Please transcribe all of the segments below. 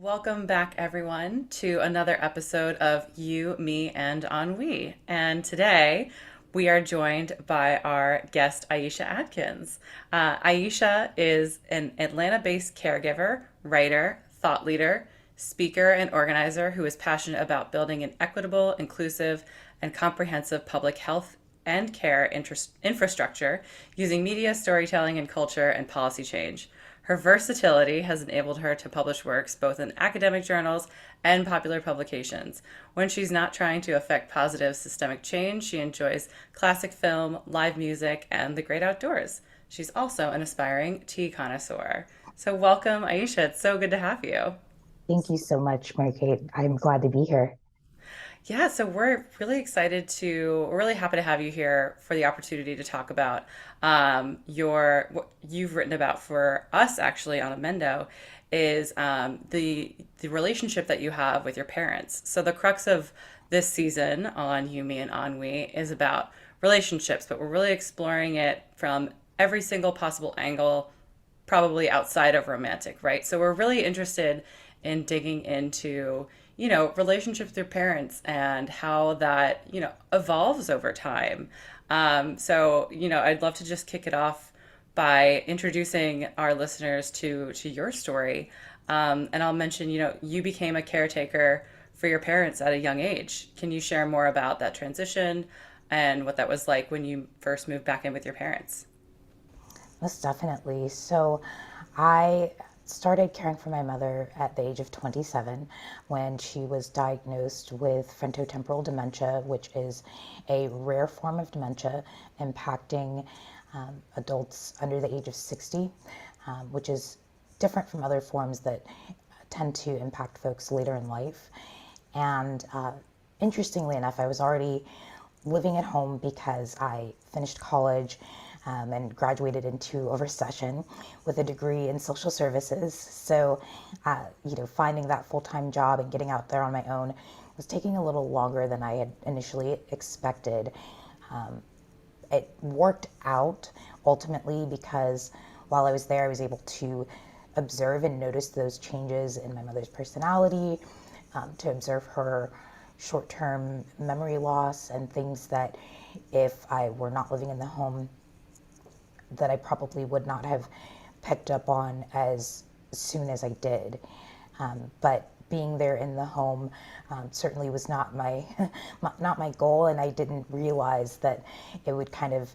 Welcome back, everyone, to another episode of You, Me, and Ennui. And today we are joined by our guest, Aisha Adkins. Aisha is an Atlanta based caregiver, writer, thought leader, speaker, and organizer who is passionate about building an equitable, inclusive, and comprehensive public health and care infrastructure using media, storytelling, and culture and policy change. Her versatility has enabled her to publish works both in academic journals and popular publications. When she's not trying to affect positive systemic change, she enjoys classic film, live music, and the great outdoors. She's also an aspiring tea connoisseur. So, welcome, Aisha. It's so good to have you. Thank you so much, Mary Kate. I'm glad to be here. Yeah, so we're we're really happy to have you here for the opportunity to talk about what you've written about for us actually on Amendo is the relationship that you have with your parents. So the crux of this season on Yumi and Ennui is about relationships, but we're really exploring it from every single possible angle, probably outside of romantic, right? So we're really interested in digging into relationships with your parents and how that, evolves over time. I'd love to just kick it off by introducing our listeners to your story. And I'll mention, you became a caretaker for your parents at a young age. Can you share more about that transition and what that was like when you first moved back in with your parents? Most definitely. So I started caring for my mother at the age of 27 when she was diagnosed with frontotemporal dementia, which is a rare form of dementia impacting adults under the age of 60, which is different from other forms that tend to impact folks later in life. And interestingly enough, I was already living at home because I finished college and graduated into a recession with a degree in social services. So, finding that full-time job and getting out there on my own was taking a little longer than I had initially expected. It worked out ultimately because while I was there, I was able to observe and notice those changes in my mother's personality, to observe her short-term memory loss and things that if I were not living in the home that I probably would not have picked up on as soon as I did. But being there in the home certainly was not my not my goal, and I didn't realize that it would kind of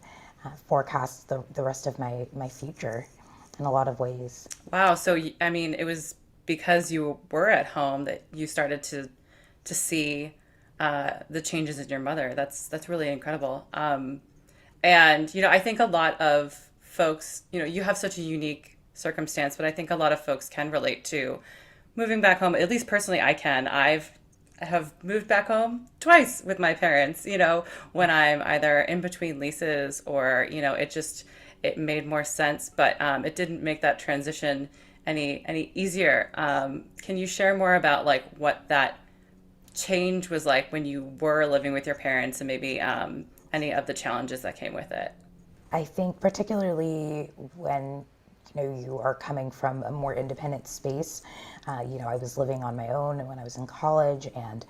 forecast the rest of my future in a lot of ways. Wow. I mean, it was because you were at home that you started to see the changes in your mother. That's really incredible. And I think a lot of folks, you have such a unique circumstance, but I think a lot of folks can relate to moving back home. At least personally, I can. I have moved back home twice with my parents. When I'm either in between leases or it made more sense, but it didn't make that transition any easier. Can you share more about like what that change was like when you were living with your parents and maybe any of the challenges that came with it? I think particularly when you are coming from a more independent space. I was living on my own when I was in college, and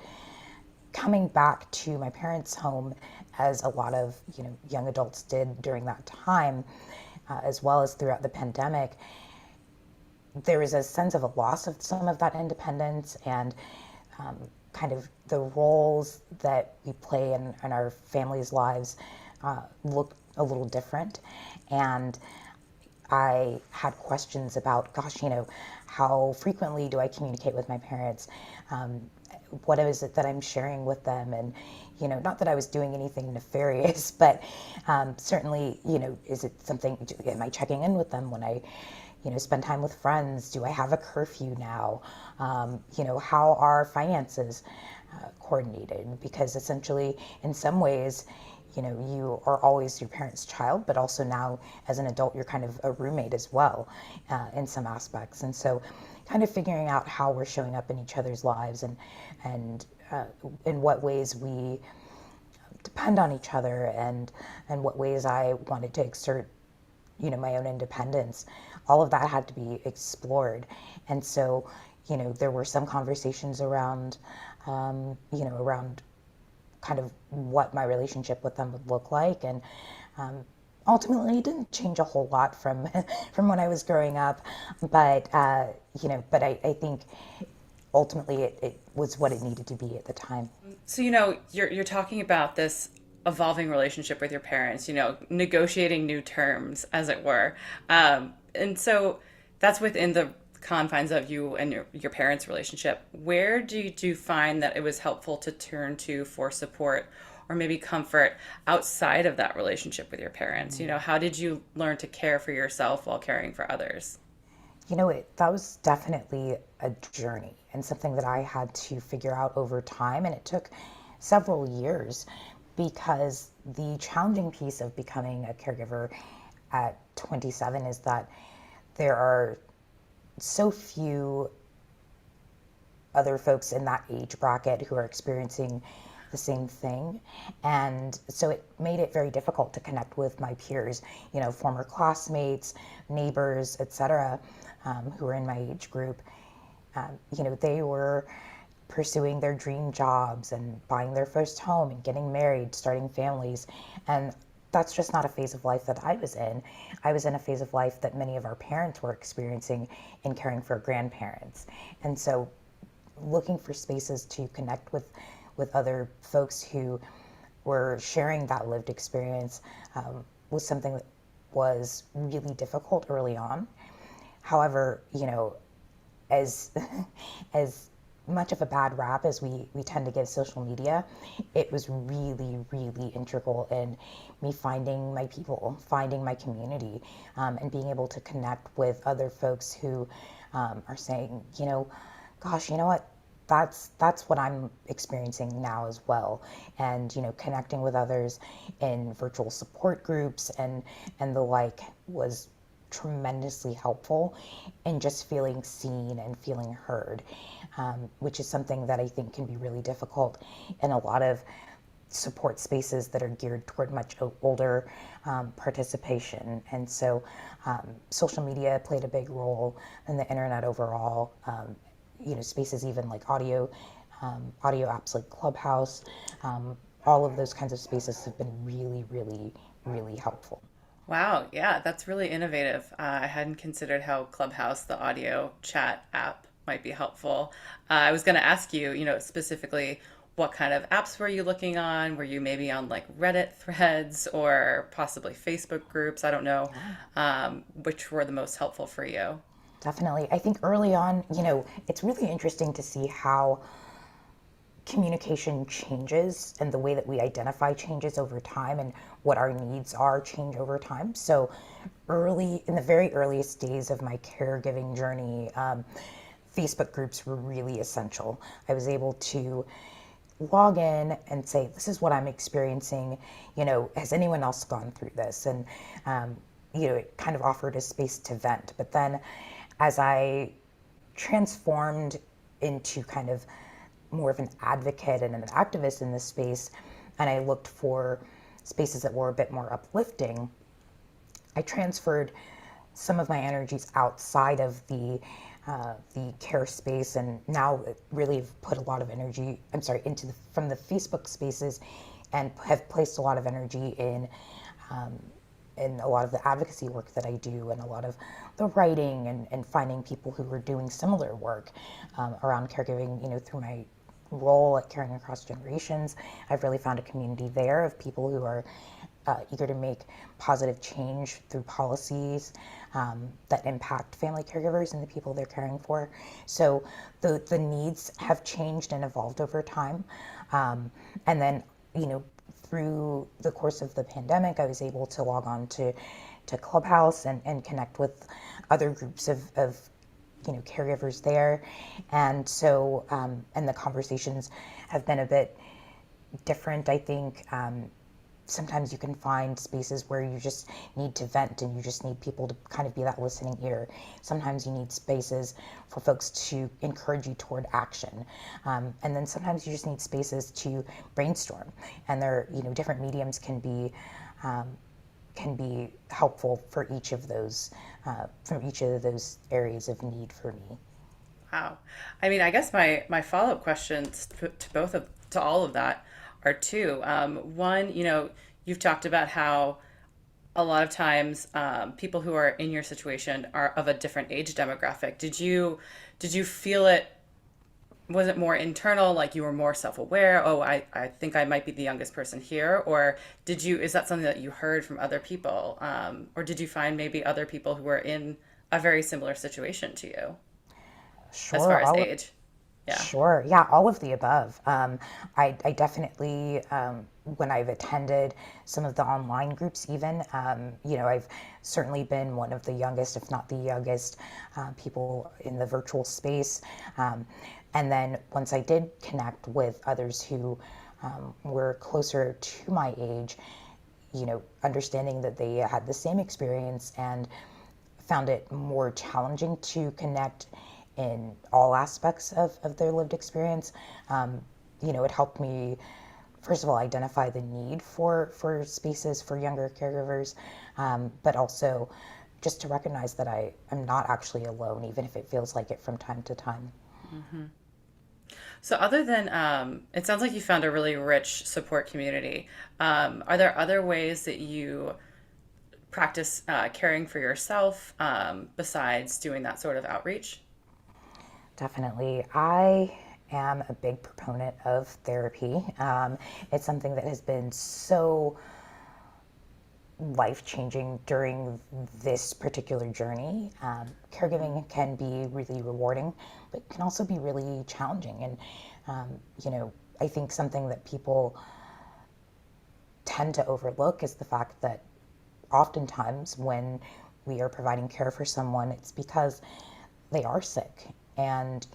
coming back to my parents' home, as a lot of young adults did during that time, as well as throughout the pandemic, there was a sense of a loss of some of that independence and kind of the roles that we play in our families' lives look a little different. And I had questions about, gosh, how frequently do I communicate with my parents? Um, what is it that I'm sharing with them? And, not that I was doing anything nefarious, but certainly, is it something, am I checking in with them when I, spend time with friends? Do I have a curfew now? How are finances coordinated? Because essentially, in some ways, you are always your parents' child, but also now as an adult, you're kind of a roommate as well in some aspects. And so kind of figuring out how we're showing up in each other's lives and in what ways we depend on each other and what ways I wanted to exert my own independence. All of that had to be explored. And so, there were some conversations around, around kind of what my relationship with them would look like. And ultimately, it didn't change a whole lot from from when I was growing up. But, I think ultimately it was what it needed to be at the time. So, you're talking about this evolving relationship with your parents, negotiating new terms, as it were. And so that's within the confines of you and your parents' relationship. Where did you find that it was helpful to turn to for support or maybe comfort outside of that relationship with your parents? How did you learn to care for yourself while caring for others? That was definitely a journey and something that I had to figure out over time. And it took several years because the challenging piece of becoming a caregiver at 27 is that there are so few other folks in that age bracket who are experiencing the same thing. And so it made it very difficult to connect with my peers, former classmates, neighbors, etc., who were in my age group. They were pursuing their dream jobs and buying their first home and getting married, starting families. And that's just not a phase of life that I was in. I was in a phase of life that many of our parents were experiencing in caring for grandparents. And so looking for spaces to connect with other folks who were sharing that lived experience was something that was really difficult early on. However, as as much of a bad rap as we tend to give social media, it was really, really integral in me finding my people, finding my community, and being able to connect with other folks who are saying, gosh, you know what? That's what I'm experiencing now as well. And, connecting with others in virtual support groups and the like was tremendously helpful in just feeling seen and feeling heard, which is something that I think can be really difficult in a lot of support spaces that are geared toward much older participation. And so social media played a big role in the internet overall, spaces even like audio apps like Clubhouse, all of those kinds of spaces have been really, really, really helpful. Wow, yeah, that's really innovative. I hadn't considered how Clubhouse, the audio chat app, might be helpful. I was going to ask you, specifically what kind of apps were you looking on? Were you maybe on like Reddit threads or possibly Facebook groups? I don't know which were the most helpful for you. Definitely. I think early on, it's really interesting to see how communication changes and the way that we identify changes over time and what our needs are change over time. So in the very earliest days of my caregiving journey, Facebook groups were really essential. I was able to log in and say, this is what I'm experiencing. Has anyone else gone through this? And, it kind of offered a space to vent. But then as I transformed into kind of more of an advocate and an activist in this space, and I looked for spaces that were a bit more uplifting, I transferred some of my energies outside of the care space, and now really put a lot of energy, from the Facebook spaces, and have placed a lot of energy in a lot of the advocacy work that I do, and a lot of the writing and finding people who are doing similar work around caregiving, through my role at Caring Across Generations. I've really found a community there of people who are eager to make positive change through policies that impact family caregivers and the people they're caring for. So the needs have changed and evolved over time. And then, through the course of the pandemic, I was able to log on to Clubhouse and connect with other groups of caregivers there. And so, and the conversations have been a bit different, I think. Sometimes you can find spaces where you just need to vent and you just need people to kind of be that listening ear. Sometimes you need spaces for folks to encourage you toward action. And then sometimes you just need spaces to brainstorm. And there, different mediums can be helpful for each of those areas of need for me. Wow. I mean, I guess my follow-up questions to both of to all of that are two. One, you've talked about how a lot of times people who are in your situation are of a different age demographic. Did you feel it? Was it more internal, like you were more self-aware? Oh, I think I might be the youngest person here, or is that something that you heard from other people, or did you find maybe other people who were in a very similar situation to you as far Sure, as age? Yeah. sure. Yeah, all of the above. I definitely, when I've attended some of the online groups, even, I've certainly been one of the youngest, if not the youngest, people in the virtual space. And then once I did connect with others who were closer to my age, understanding that they had the same experience and found it more challenging to connect in all aspects of their lived experience. It helped me, first of all, identify the need for spaces for younger caregivers, but also just to recognize that I'm not actually alone, even if it feels like it from time to time. So other than it sounds like you found a really rich support community. Are there other ways that you practice caring for yourself besides doing that sort of outreach? Definitely. I am a big proponent of therapy. It's something that has been so life changing during this particular journey. Caregiving can be really rewarding, but can also be really challenging. And, I think something that people tend to overlook is the fact that oftentimes when we are providing care for someone, it's because they are sick. And,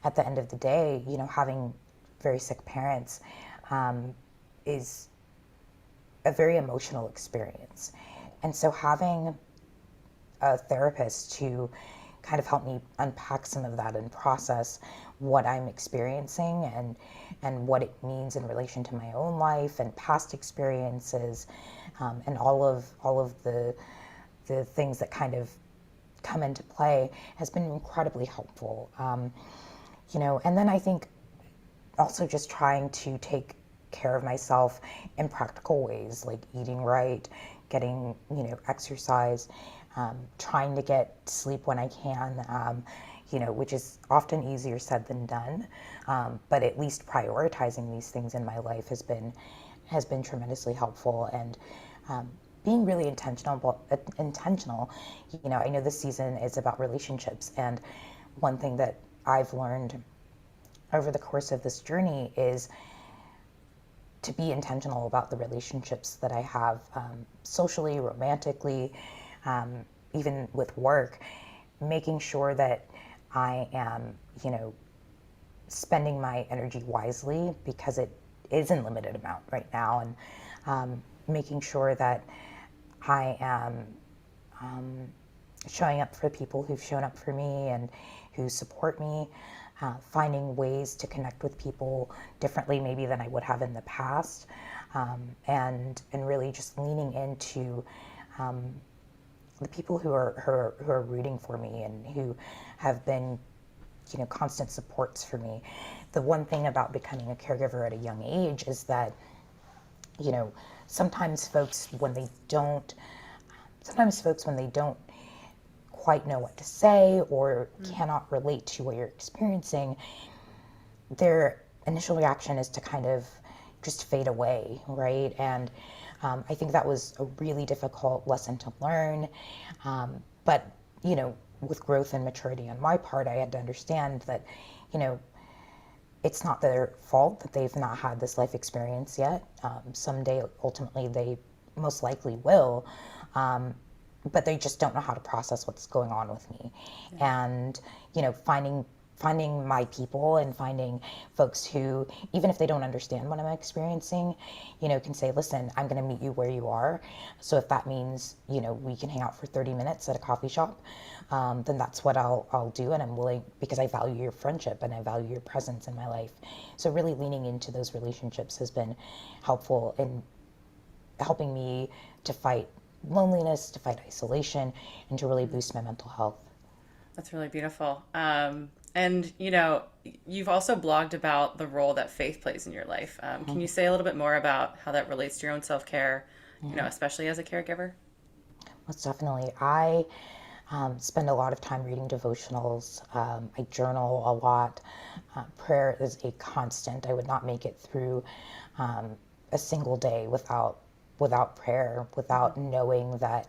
at the end of the day, having very sick parents is a very emotional experience. And so having a therapist to kind of help me unpack some of that and process what I'm experiencing and what it means in relation to my own life and past experiences, and all of the things that kind of come into play has been incredibly helpful. And then I think also just trying to take care of myself in practical ways, like eating right, getting, exercise, trying to get sleep when I can, which is often easier said than done. But at least prioritizing these things in my life has been tremendously helpful. And being really intentional. I know this season is about relationships, and one thing that I've learned over the course of this journey is to be intentional about the relationships that I have, socially, romantically, even with work, making sure that I am, spending my energy wisely because it is in limited amount right now, and making sure that I am showing up for people who've shown up for me and who support me, finding ways to connect with people differently maybe than I would have in the past, and really just leaning into the people who are rooting for me and who have been constant supports for me. The one thing about becoming a caregiver at a young age is that you know sometimes folks when they don't quite know what to say or cannot relate to what you're experiencing, their initial reaction is to kind of just fade away, right? And I think that was a really difficult lesson to learn. But, with growth and maturity on my part, I had to understand that, you know, it's not their fault that they've not had this life experience yet. Someday, ultimately, they most likely will. But they just don't know how to process what's going on with me. And, finding my people and finding folks who, even if they don't understand what I'm experiencing, can say, listen, I'm going to meet you where you are. So if that means, we can hang out for 30 minutes at a coffee shop, then that's what I'll do. And I'm willing, because I value your friendship and I value your presence in my life. So really leaning into those relationships has been helpful in helping me to fight loneliness, to fight isolation, and to really boost my mental health. That's really beautiful. And, you've also blogged about the role that faith plays in your life. Can you say a little bit more about how that relates to your own self care, especially as a caregiver? Most definitely. I spend a lot of time reading devotionals. I journal a lot. Prayer is a constant. I would not make it through a single day without prayer, without knowing that,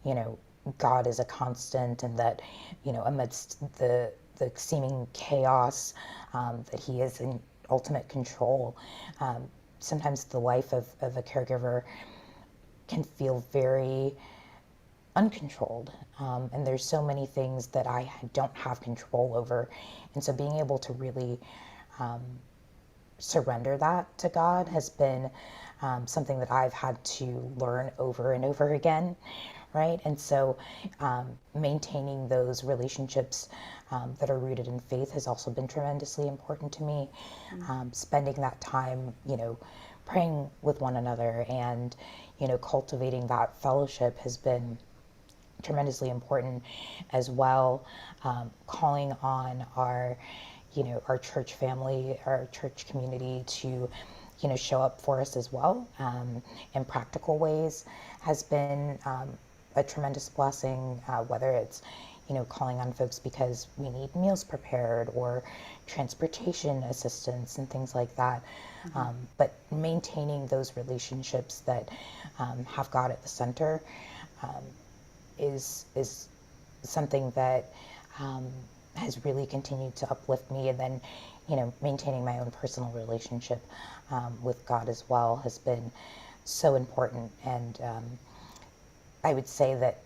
you know, God is a constant, and that, amidst the seeming chaos, that He is in ultimate control. Sometimes the life of a caregiver can feel very uncontrolled. And there's so many things that I don't have control over. And so being able to really surrender that to God has been something that I've had to learn over and over again, right? And so maintaining those relationships that are rooted in faith has also been tremendously important to me. Spending that time, praying with one another and, cultivating that fellowship has been tremendously important as well. Calling on our church family, our church community to, show up for us as well in practical ways has been a tremendous blessing, whether it's, calling on folks because we need meals prepared or transportation assistance and things like that. But maintaining those relationships that have God at the center is something that has really continued to uplift me. And then, maintaining my own personal relationship with God as well has been so important. And I would say that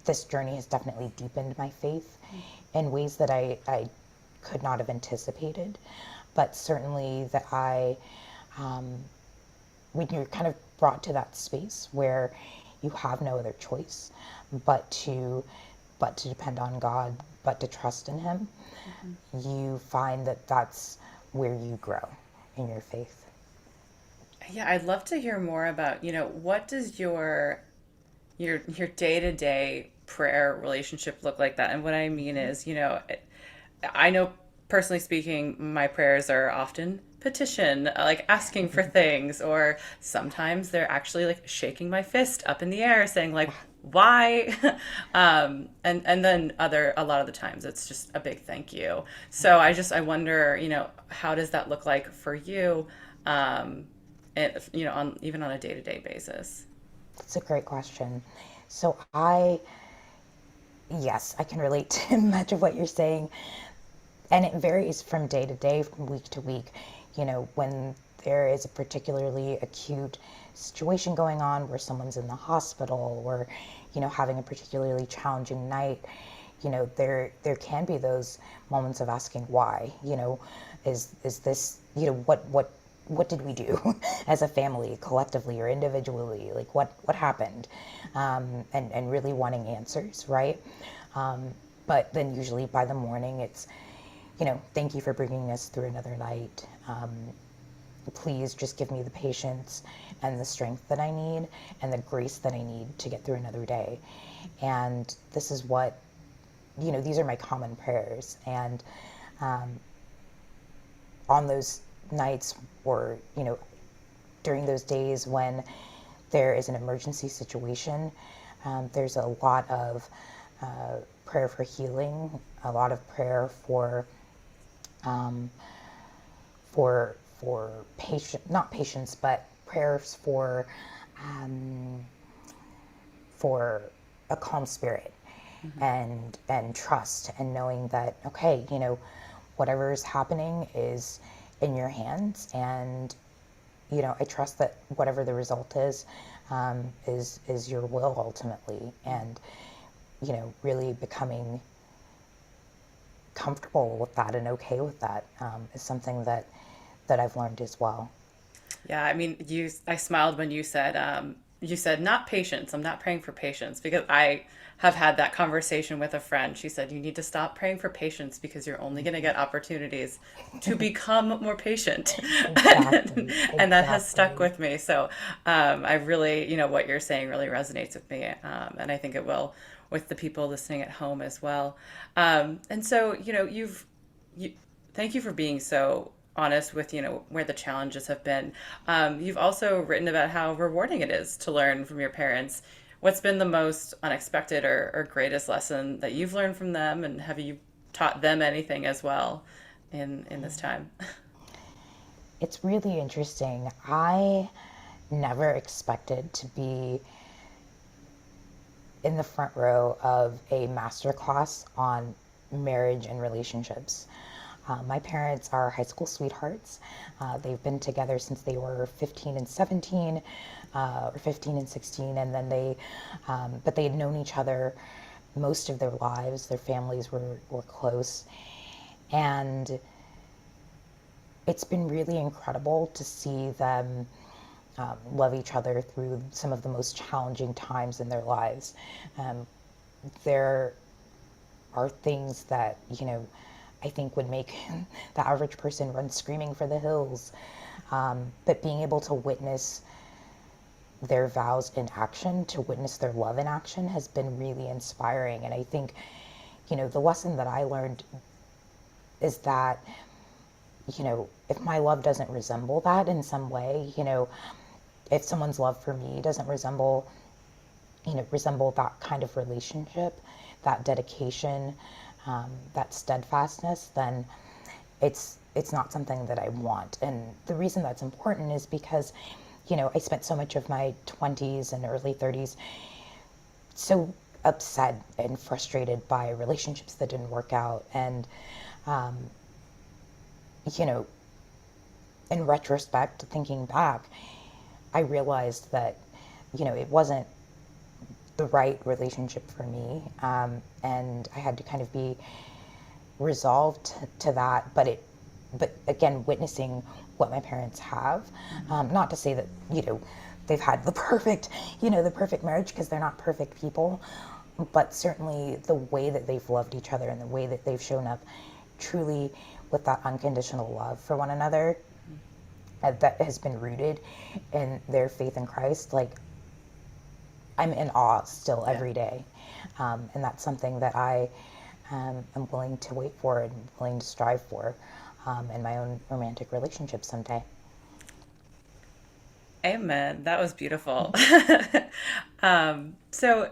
this journey has definitely deepened my faith in ways that I could not have anticipated. But certainly that when you're kind of brought to that space where you have no other choice but to depend on God, but to trust in Him, you find that that's where you grow in your faith. Yeah, I'd love to hear more about, what does your day-to-day prayer relationship look like that? And what I mean is, I know personally speaking, my prayers are often petition, like asking for things, or sometimes they're actually like shaking my fist up in the air saying like, why? And then a lot of the times it's just a big thank you. So I wonder, how does that look like for you? And, even on a day-to-day basis. That's a great question. So yes, I can relate to much of what you're saying. And it varies from day to day, from week to week. When there is a particularly acute situation going on where someone's in the hospital or, having a particularly challenging night, there can be those moments of asking why. Is this, what did we do as a family, collectively or individually? Like what happened? And really wanting answers, right? But then usually by the morning it's, thank you for bringing us through another night. Please just give me the patience and the strength that I need and the grace that I need to get through another day. And this is what, these are my common prayers. And on those nights or, during those days when there is an emergency situation, there's a lot of prayer for healing, a lot of prayer um, for not patience, but prayers um, for a calm spirit and trust and knowing that, okay, whatever is happening is in your hands, and I trust that whatever the result is your will ultimately, and really becoming comfortable with that and okay with that is something that I've learned as well. Yeah, I mean, I smiled when you said not patience. I'm not praying for patience because I have had that conversation with a friend. She said you need to stop praying for patience because you're only going to get opportunities to become more patient, and, Exactly, that has stuck exactly. with me. So I really, what you're saying really resonates with me, and I think it will with the people listening at home as well. And so, you, thank you for being so honest with, where the challenges have been. You've also written about how rewarding it is to learn from your parents. What's been the most unexpected or greatest lesson that you've learned from them, and have you taught them anything as well in this time? It's really interesting. I never expected to be in the front row of a master class on marriage and relationships. My parents are high school sweethearts. They've been together since they were 15 and 17, or 15 and 16, and then but they had known each other most of their lives. Their families were close. And it's been really incredible to see them love each other through some of the most challenging times in their lives. Um, there are things that, I think would make the average person run screaming for the hills. But being able to witness their vows in action, to witness their love in action, has been really inspiring. And I think, the lesson that I learned is that, if my love doesn't resemble that in some way, if someone's love for me doesn't resemble that kind of relationship, that dedication, that steadfastness, then it's not something that I want. And the reason that's important is because, I spent so much of my 20s and early 30s so upset and frustrated by relationships that didn't work out. And, um, you know, in retrospect, thinking back, I realized that, it wasn't the right relationship for me. And I had to kind of be resolved to that. But again, witnessing what my parents have, not to say that, they've had the perfect marriage, because they're not perfect people, but certainly the way that they've loved each other and the way that they've shown up truly with that unconditional love for one another, that has been rooted in their faith in Christ. Like, I'm in awe still Yeah. every day. And that's something that I am willing to wait for and willing to strive for in my own romantic relationship someday. Amen. That was beautiful. So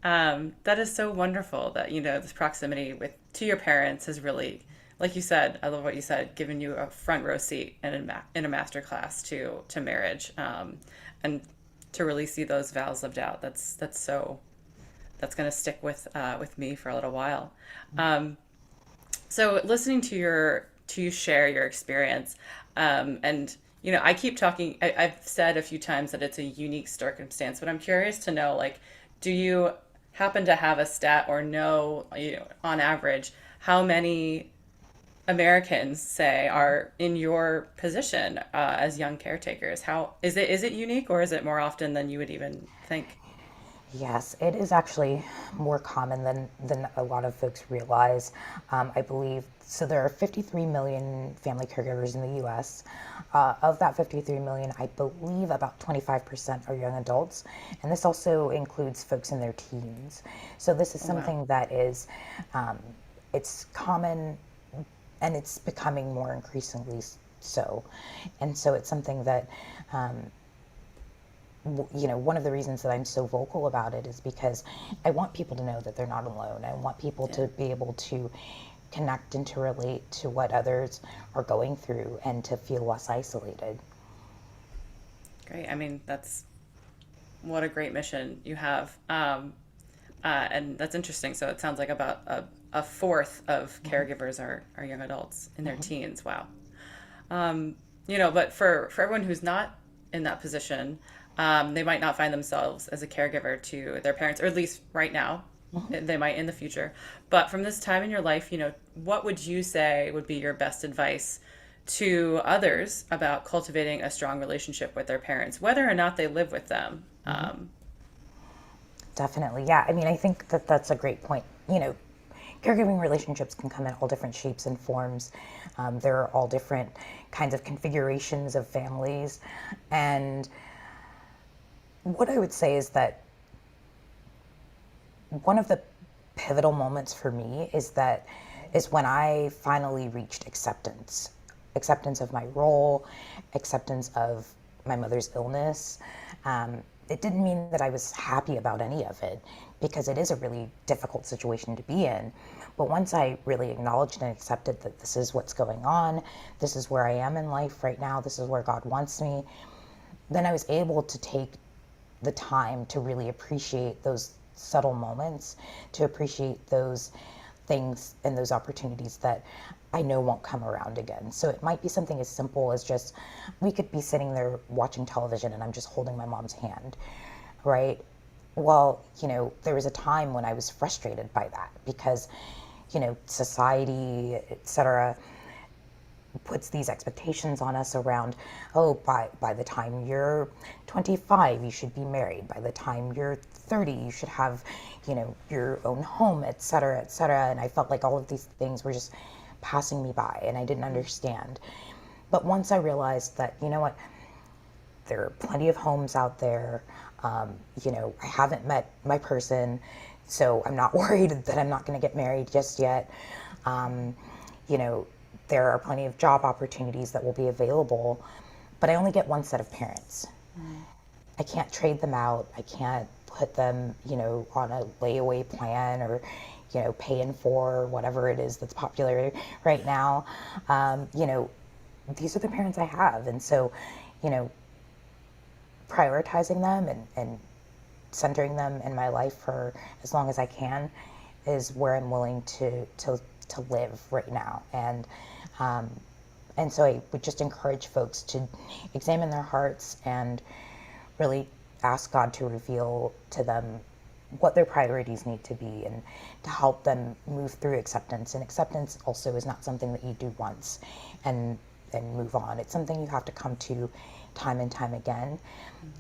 that is so wonderful that this proximity with to your parents has really, like you said, I love what you said, given you a front row seat in a master class to marriage, and to really see those vows lived out. That's going to stick with me for a little while. So listening to you share your experience, and I keep talking. I've said a few times that it's a unique circumstance, but I'm curious to know, like, do you happen to have a stat or know, on average, how many Americans, say, are in your position as young caretakers? How is it unique, or is it more often than you would even think? Yes, it is actually more common than a lot of folks realize. I believe so. There are 53 million family caregivers in the U.S. Of that 53 million, I believe about 25% are young adults, and this also includes folks in their teens. So this is Oh, wow. something that is, it's common, and it's becoming more increasingly so. And so it's something that, one of the reasons that I'm so vocal about it is because I want people to know that they're not alone. I want people Yeah. to be able to connect and to relate to what others are going through and to feel less isolated. Great. I mean, that's what a great mission you have. And that's interesting. So it sounds like about a fourth of caregivers are young adults in their teens. Wow. But for everyone who's not in that position, they might not find themselves as a caregiver to their parents, or at least right now. They might in the future. But from this time in your life, what would you say would be your best advice to others about cultivating a strong relationship with their parents, whether or not they live with them? Definitely. Yeah. I mean, I think that that's a great point. Caregiving relationships can come in all different shapes and forms. There are all different kinds of configurations of families. And what I would say is that one of the pivotal moments for me is when I finally reached acceptance of my role, acceptance of my mother's illness. It didn't mean that I was happy about any of it, because it is a really difficult situation to be in. But once I really acknowledged and accepted that this is what's going on, this is where I am in life right now, this is where God wants me, then I was able to take the time to really appreciate those subtle moments, to appreciate those things and those opportunities that I know won't come around again. So it might be something as simple as just, we could be sitting there watching television and I'm just holding my mom's hand, right? Well, there was a time when I was frustrated by that because, society, etc., puts these expectations on us around, oh, by the time you're 25 you should be married, by the time you're 30 you should have your own home, etc., etc. And I felt like all of these things were just passing me by and I didn't understand. But once I realized that, what, there are plenty of homes out there, I haven't met my person, so I'm not worried that I'm not going to get married just yet. You know, there are plenty of job opportunities that will be available, but I only get one set of parents. I can't trade them out. I can't put them, on a layaway plan or, pay in for whatever it is that's popular right now. These are the parents I have. And so, you know, prioritizing them and centering them in my life for as long as I can is where I'm willing to live right now. And so I would just encourage folks to examine their hearts and really ask God to reveal to them what their priorities need to be and to help them move through acceptance. And acceptance also is not something that you do once and move on. It's something you have to come to time and time again.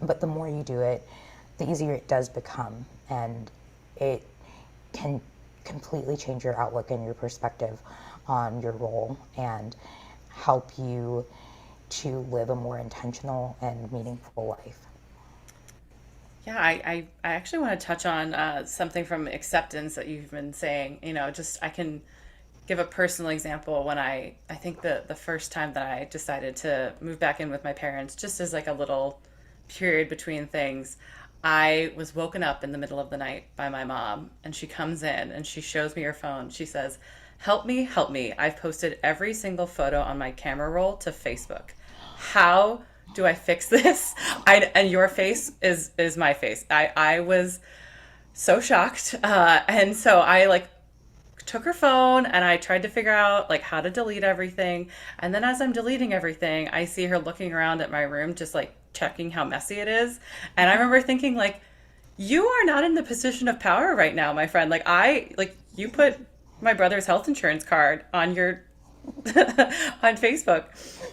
But the more you do it, the easier it does become. And it can completely change your outlook and your perspective on your role and help you to live a more intentional and meaningful life. Yeah, I actually want to touch on something from acceptance that you've been saying. Just I can give a personal example when I think the first time that I decided to move back in with my parents, just as like a little period between things, I was woken up in the middle of the night by my mom, and she comes in and she shows me her phone. She says, "Help me, help me. I've posted every single photo on my camera roll to Facebook. How do I fix this?" And your face is my face. I was so shocked, and so I like took her phone and I tried to figure out like how to delete everything. And then as I'm deleting everything, I see her looking around at my room, just like checking how messy it is. And I remember thinking like, you are not in the position of power right now, my friend. Like you put my brother's health insurance card on your on Facebook.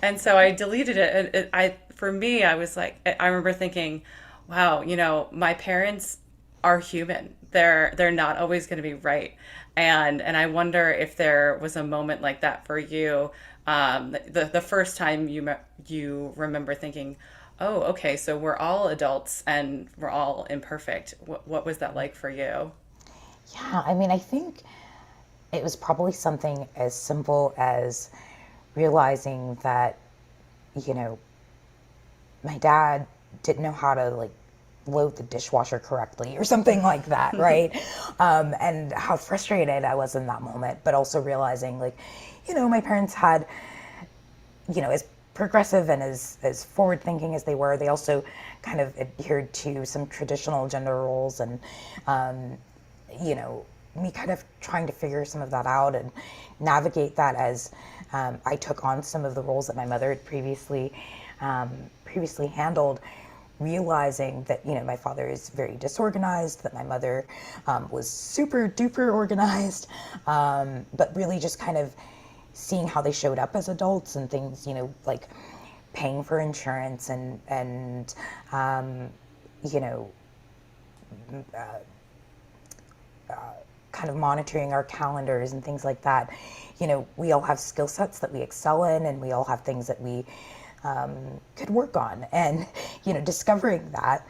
And so I deleted it. And for me, I was like, I remember thinking, wow, my parents are human. They're not always going to be right. And I wonder if there was a moment like that for you, the first time you remember thinking, oh, okay, so we're all adults and we're all imperfect. What was that like for you? Yeah, I mean, I think it was probably something as simple as realizing that, you know, my dad didn't know how to like load the dishwasher correctly or something like that, right? And how frustrated I was in that moment, but also realizing like, my parents had, as progressive and as forward thinking as they were, they also kind of adhered to some traditional gender roles and, me kind of trying to figure some of that out and navigate that as I took on some of the roles that my mother had previously handled, realizing that my father is very disorganized, that my mother was super duper organized, but really just kind of seeing how they showed up as adults and things, like paying for insurance and you know kind of monitoring our calendars and things like that. We all have skill sets that we excel in, and we all have things that we could work on. And, discovering that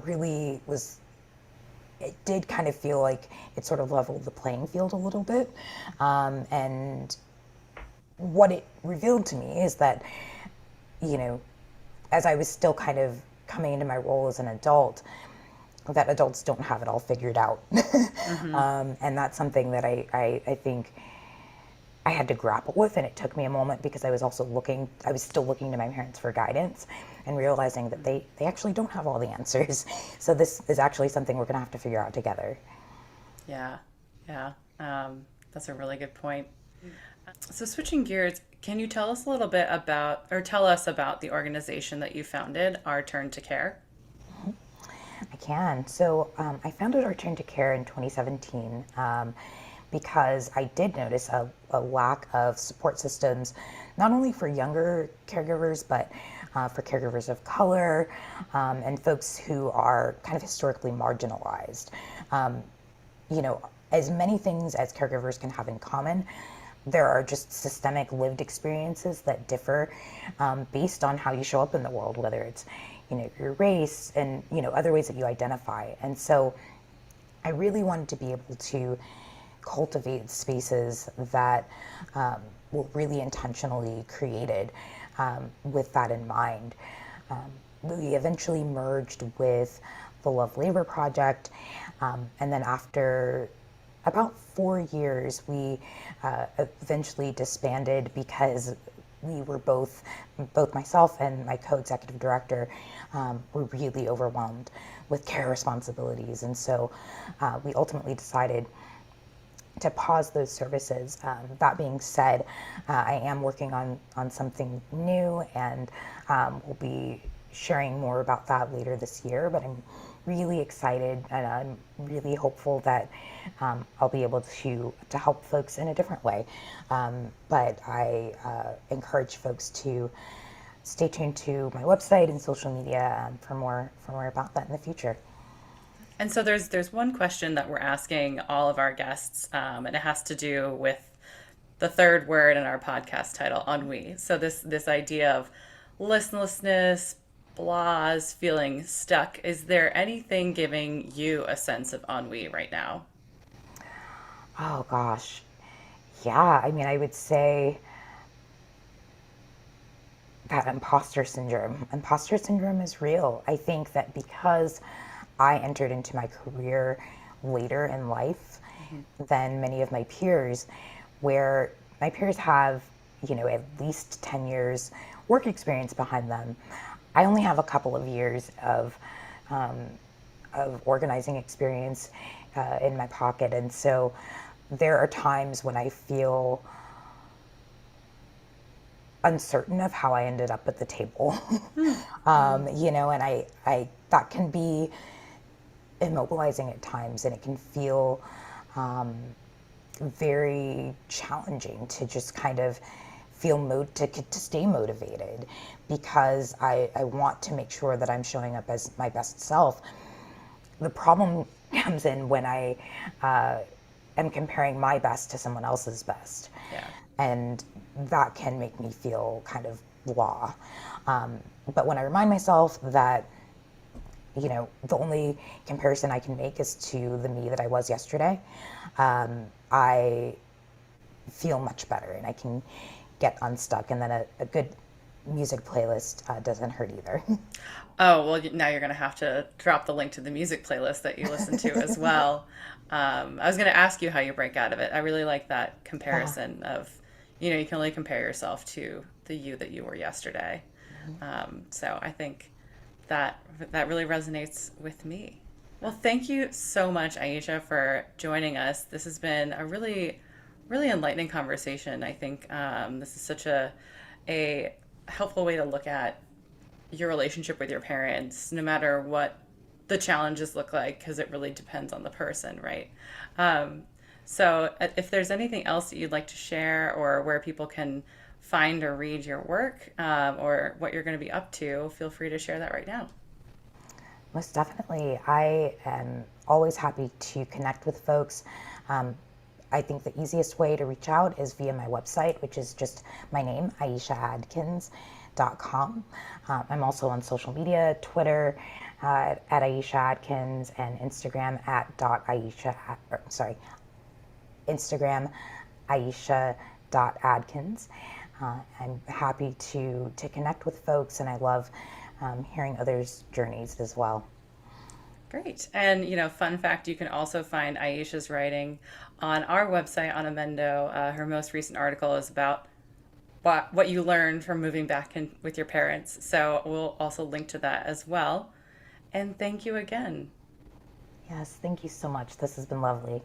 really was it did kind of feel like it sort of leveled the playing field a little bit. And what it revealed to me is that, you know, as I was still kind of coming into my role as an adult, that adults don't have it all figured out. Mm-hmm. And that's something that I think I had to grapple with, and it took me a moment because I was still looking to my parents for guidance and realizing that they actually don't have all the answers. So this is actually something we're going to have to figure out together. Yeah, yeah. That's a really good point. So switching gears, can you tell us a little bit about, or tell us about the organization that you founded, Our Turn to Care? I can. So I founded Our Turn to Care in 2017 because I did notice a lack of support systems, not only for younger caregivers, but for caregivers of color and folks who are kind of historically marginalized. Um, you know, as many things as caregivers can have in common, there are just systemic lived experiences that differ based on how you show up in the world, whether it's, you know, your race and, you know, other ways that you identify. And so I really wanted to be able to cultivate spaces that were really intentionally created with that in mind. We eventually merged with the Love Labor Project, and then after about 4 years, we eventually disbanded because we were both myself and my co-executive director, were really overwhelmed with care responsibilities. And so we ultimately decided to pause those services. That being said, I am working on something new, and we'll be sharing more about that later this year. But I'm really excited, and I'm really hopeful that I'll be able to help folks in a different way. But I encourage folks to stay tuned to my website and social media for more about that in the future. And so there's one question that we're asking all of our guests, and it has to do with the third word in our podcast title, ennui. So this idea of listlessness, blahs, feeling stuck. Is there anything giving you a sense of ennui right now? Oh gosh. Yeah, I mean, I would say that imposter syndrome. Imposter syndrome is real. I think that because I entered into my career later in life than many of my peers, where my peers have, you know, at least 10 years work experience behind them. I only have a couple of years um, of organizing experience in my pocket. And so there are times when I feel uncertain of how I ended up at the table. You know, and I that can be immobilizing at times, and it can feel very challenging to just kind of to stay motivated because I want to make sure that I'm showing up as my best self. The problem comes in when I am comparing my best to someone else's best. Yeah. And that can make me feel kind of blah. But when I remind myself that, you know, the only comparison I can make is to the me that I was yesterday, I feel much better and I can get unstuck. And then a good music playlist doesn't hurt either. Oh, well, now you're going to have to drop the link to the music playlist that you listen to as well. I was going to ask you how you break out of it. I really like that Yeah. comparison of, you know, you can only compare yourself to the you that you were yesterday. So I think that really resonates with me. Well, thank you so much, Aisha, for joining us. This has been a really enlightening conversation. I think this is such a helpful way to look at your relationship with your parents, no matter what the challenges look like, because it really depends on the person, right? Um, so, if there's anything else that you'd like to share, or where people can find or read your work, or what you're going to be up to, feel free to share that right now. Most definitely. I am always happy to connect with folks. Um, I think the easiest way to reach out is via my website, which is just my name, Aisha Adkins. I'm also on social media, Twitter at Aisha Adkins, and Instagram at Aisha, Instagram Aisha.Adkins. I'm happy to connect with folks, and I love hearing others' journeys as well. Great. And, fun fact, you can also find Aisha's writing on our website on Amendo. Her most recent article is about what you learned from moving back in with your parents. So we'll also link to that as well. And thank you again. Yes, thank you so much. This has been lovely.